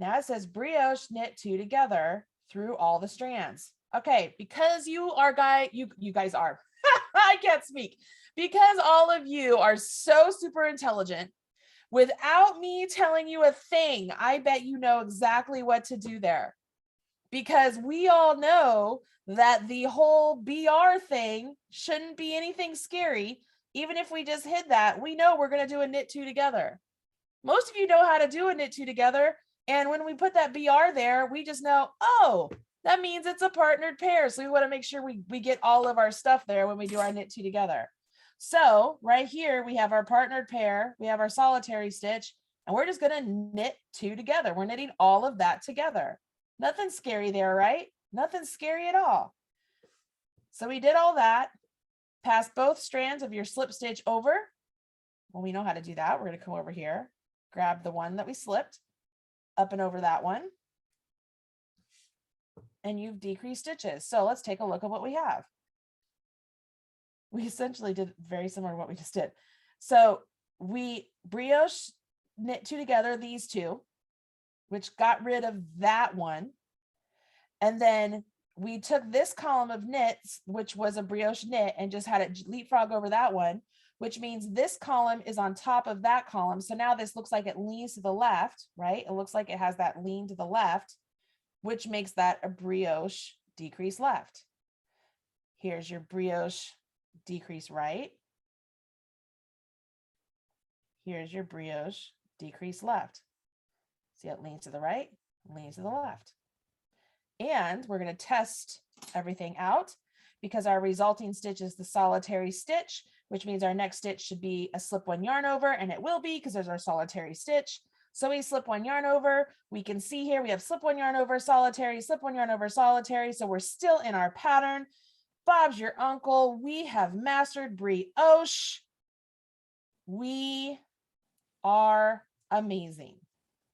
Now it says brioche knit 2 together through all the strands. Okay, because you guys are, I can't speak, because all of you are so super intelligent, without me telling you a thing, I bet you know exactly what to do there. Because we all know that the whole BR thing shouldn't be anything scary. Even if we just hid that, we know we're going to do a knit 2 together. Most of you know how to do a knit 2 together. And when we put that BR there, we just know, oh, that means it's a partnered pair. So we want to make sure we get all of our stuff there when we do our knit 2 together. So right here, we have our partnered pair, we have our solitary stitch, and we're just going to knit 2 together. We're knitting all of that together. Nothing scary there, right? Nothing scary at all. So we did all that. Pass both strands of your slip stitch over. Well, we know how to do that. We're going to come over here, grab the one that we slipped, up and over that one. And you've decreased stitches. So let's take a look at what we have. We essentially did very similar to what we just did. So we brioche knit two together, these two, which got rid of that one. And then we took this column of knits, which was a brioche knit, and just had it leapfrog over that one, which means this column is on top of that column. So now this looks like it leans to the left, right? It looks like it has that lean to the left, which makes that a brioche decrease left. Here's your brioche decrease right. Here's your brioche decrease left. See how it leans to the right, leans to the left. And we're going to test everything out because our resulting stitch is the solitary stitch, which means our next stitch should be a slip one yarn over, and it will be because there's our solitary stitch. So we slip one yarn over. We can see here we have slip one yarn over, solitary, slip one yarn over, solitary. So we're still in our pattern. Bob's your uncle. We have mastered brioche. We are amazing,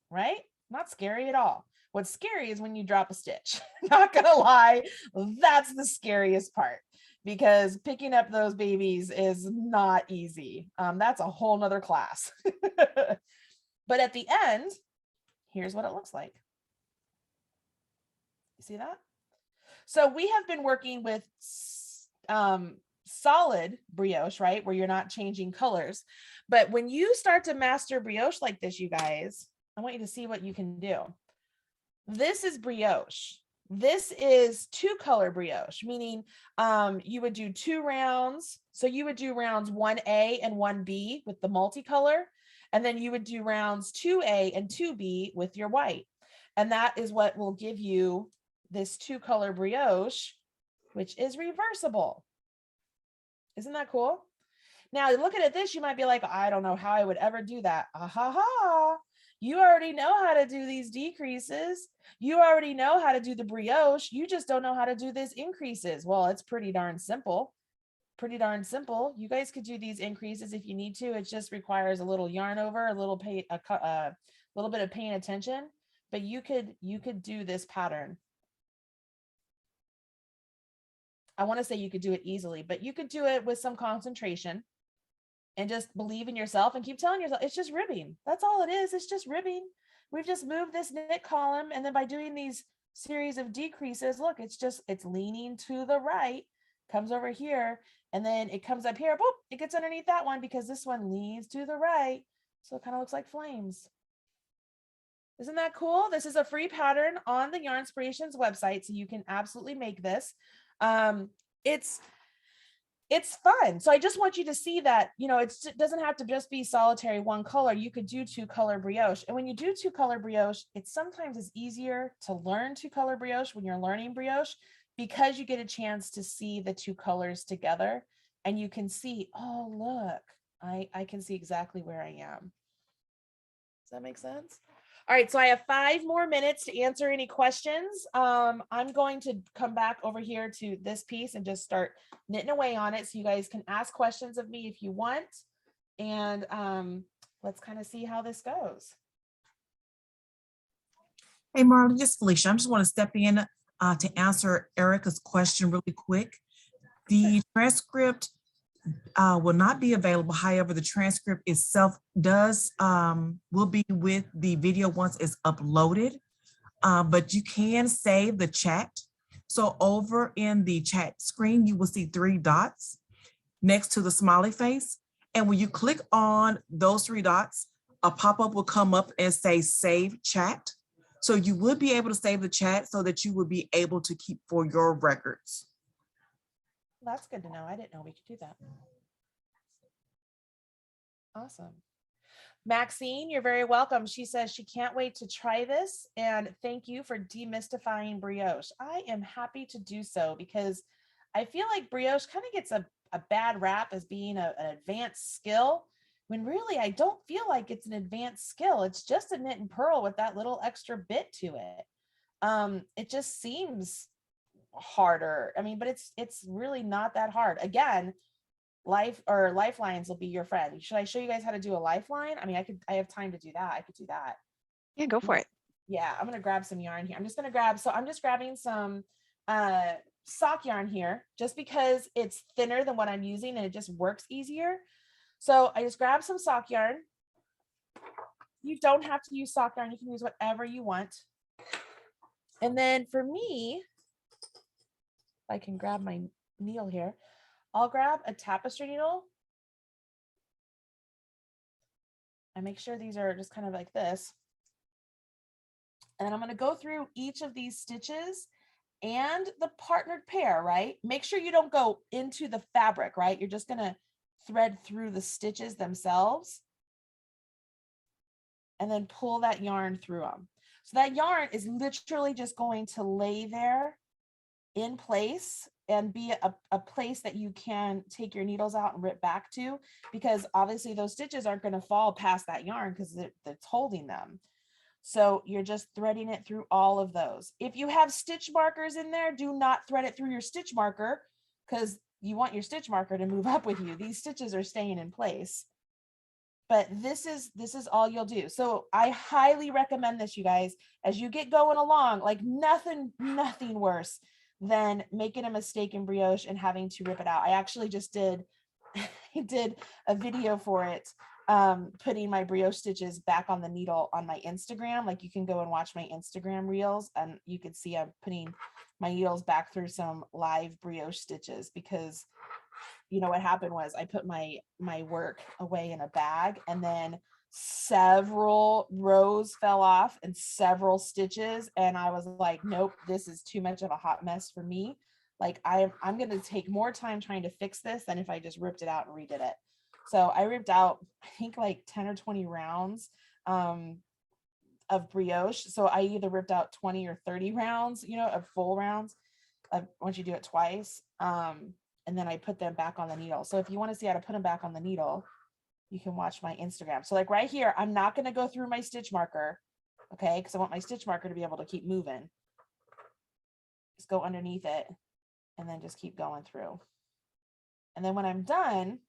right? Not scary at all. What's scary is when you drop a stitch. Not gonna lie, that's the scariest part because picking up those babies is not easy. That's a whole nother class. But at the end, here's what it looks like. You see that? So we have been working with solid brioche, right? Where you're not changing colors. But when you start to master brioche like this, you guys, I want you to see what you can do. This is brioche. This is two color brioche, meaning you would do 2 rounds. So you would do rounds 1A and 1B with the multicolor. And then you would do rounds 2A and 2B with your white. And that is what will give you this 2 color brioche, which is reversible. Isn't that cool? Now looking at this, you might be like, I don't know how I would ever do that. You already know how to do these decreases. You already know how to do the brioche. You just don't know how to do these increases. Well, it's pretty darn simple. Pretty darn simple. You guys could do these increases if you need to. It just requires a little yarn over, a little bit of paying attention, but you could do this pattern. I want to say you could do it easily, but you could do it with some concentration and just believe in yourself and keep telling yourself it's just ribbing. That's all it is. It's just ribbing. We've just moved this knit column. And then by doing these series of decreases, look, it's leaning to the right, comes over here, and then it comes up here. Boop, it gets underneath that one because this one leans to the right. So it kind of looks like flames. Isn't that cool? This is a free pattern on the Yarnspirations website. So you can absolutely make this. It's fun. So I just want you to see that, it doesn't have to just be solitary one color. You could do 2 color brioche. And when you do 2 color brioche, it sometimes is easier to learn 2 color brioche when you're learning brioche because you get a chance to see the 2 colors together and you can see, oh, look, I can see exactly where I am. Does that make sense? All right, so I have 5 more minutes to answer any questions. I'm going to come back over here to this piece and just start knitting away on it so you guys can ask questions of me if you want. And let's kind of see how this goes. Hey, Marla, just Felicia. I just want to step in to answer Erica's question really quick. The transcript will not be available. However, the transcript itself will be with the video once it's uploaded, but you can save the chat. So over in the chat screen, you will see 3 dots next to the smiley face. And when you click on those 3 dots, a pop-up will come up and say save chat. So you would be able to save the chat so that you would be able to keep for your records. That's good to know. I didn't know we could do that. Awesome. Maxine, you're very welcome. She says she can't wait to try this and thank you for demystifying brioche. I am happy to do so because I feel like brioche kind of gets a bad rap as being an advanced skill when really I don't feel like it's an advanced skill. It's just a knit and purl with that little extra bit to it. It just seems harder. I mean, but it's really not that hard. Again, lifelines will be your friend. Should I show you guys how to do a lifeline? I mean, I have time to do that. I could do that. Yeah, go for it. yeah, I'm gonna grab some yarn here. I'm just grabbing some sock yarn here just because it's thinner than what I'm using and it just works easier. So I just grabbed some sock yarn. You don't have to use sock yarn. You can use whatever you want. And then for me, if I can grab my needle here, I'll grab a tapestry needle. I make sure these are just kind of like this. And then I'm going to go through each of these stitches and the partnered pair, right? Make sure you don't go into the fabric, right? You're just going to thread through the stitches themselves and then pull that yarn through them. So that yarn is literally just going to lay there in place and be a place that you can take your needles out and rip back to, because obviously those stitches aren't going to fall past that yarn because it's holding them. So you're just threading it through all of those. If you have stitch markers in there, do not thread it through your stitch marker because you want your stitch marker to move up with you. These stitches are staying in place. But this is all you'll do. So I highly recommend this, you guys, as you get going along. Like nothing worse than making a mistake in brioche and having to rip it out. I actually just did I did a video for it, putting my brioche stitches back on the needle on my Instagram. Like you can go and watch my Instagram reels and you could see I'm putting my needles back through some live brioche stitches because you know what happened was I put my work away in a bag and then several rows fell off and several stitches, and I was like, nope, this is too much of a hot mess for me. Like I'm going to take more time trying to fix this than if I just ripped it out and redid it. So I ripped out, I think like 10 or 20 rounds of brioche. So I either ripped out 20 or 30 rounds, you know, of full rounds once you do it twice. And then I put them back on the needle. So if you want to see how to put them back on the needle, you can watch my Instagram. So like right here, I'm not going to go through my stitch marker, okay? Because I want my stitch marker to be able to keep moving. Just go underneath it and then just keep going through. And then when I'm done,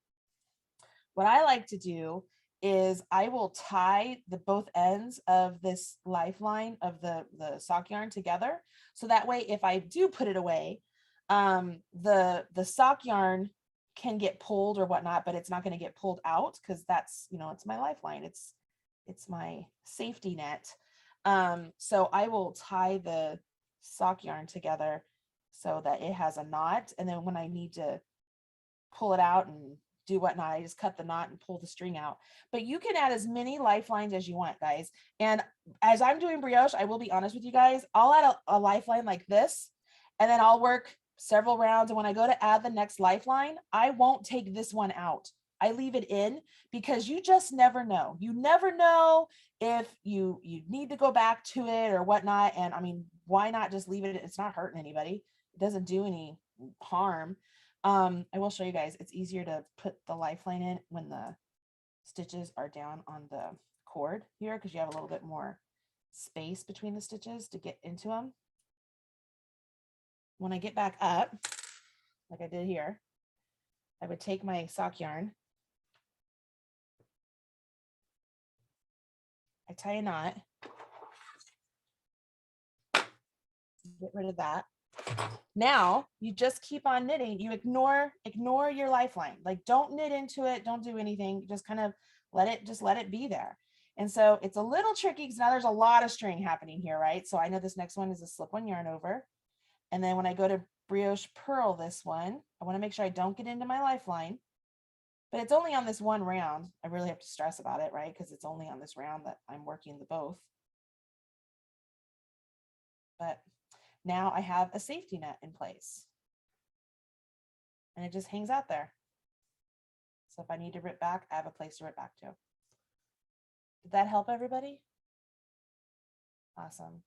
what I like to do is I will tie the both ends of this lifeline of the sock yarn together. So that way, if I do put it away, the sock yarn can get pulled or whatnot, but it's not going to get pulled out because that's, you know, it's my lifeline. It's my safety net. So I will tie the sock yarn together so that it has a knot. And then when I need to pull it out and do whatnot, I just cut the knot and pull the string out. But you can add as many lifelines as you want, guys. And as I'm doing brioche, I will be honest with you guys, I'll add a lifeline like this, and then I'll work several rounds. And when I go to add the next lifeline, I won't take this one out. I leave it in because you just never know. You never know if you need to go back to it or whatnot. And I mean, why not just leave it? It's not hurting anybody. It doesn't do any harm. I will show you guys. It's easier to put the lifeline in when the stitches are down on the cord here because you have a little bit more space between the stitches to get into them. When I get back up, like I did here, I would take my sock yarn. I tie a knot. Get rid of that. Now you just keep on knitting. You ignore your lifeline. Like don't knit into it. Don't do anything. Just kind of let it be there. And so it's a little tricky because now there's a lot of string happening here, right? So I know this next one is a slip-on yarn over. And then when I go to brioche purl this one, I want to make sure I don't get into my lifeline. But it's only on this one round. I really have to stress about it, right? Because it's only on this round that I'm working the both. But now I have a safety net in place. And it just hangs out there. So if I need to rip back, I have a place to rip back to. Did that help everybody? Awesome.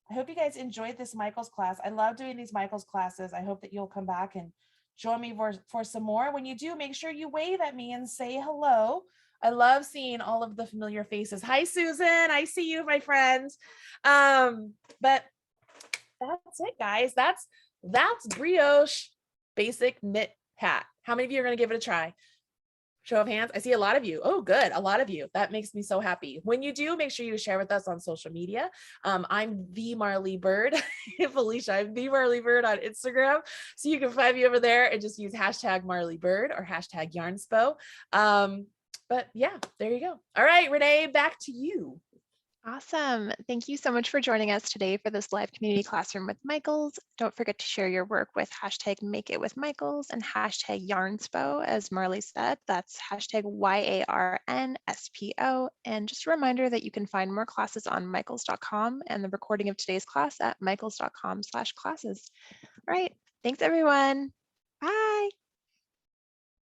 I hope you guys enjoyed this Michael's class. I love doing these Michael's classes. I hope that you'll come back and join me for some more. When you do, make sure you wave at me and say hello. I love seeing all of the familiar faces. Hi, Susan. I see you, my friends. But that's it, guys. That's brioche basic knit hat. How many of you are going to give it a try? Show of hands. I see a lot of you. Oh, good. A lot of you. That makes me so happy. When you do, make sure you share with us on social media. I'm the Marley Bird. Felicia, I'm the Marley Bird on Instagram. So you can find me over there and just use hashtag Marley Bird or hashtag Yarnspo. But yeah, there you go. All right, Renee, back to you. Awesome. Thank you so much for joining us today for this live community classroom with Michaels. Don't forget to share your work with hashtag Make It With Michaels and hashtag Yarnspo, as Marley said. That's hashtag YARNSPO. And just a reminder that you can find more classes on michaels.com and the recording of today's class at michaels.com/classes. All right. Thanks, everyone. Bye.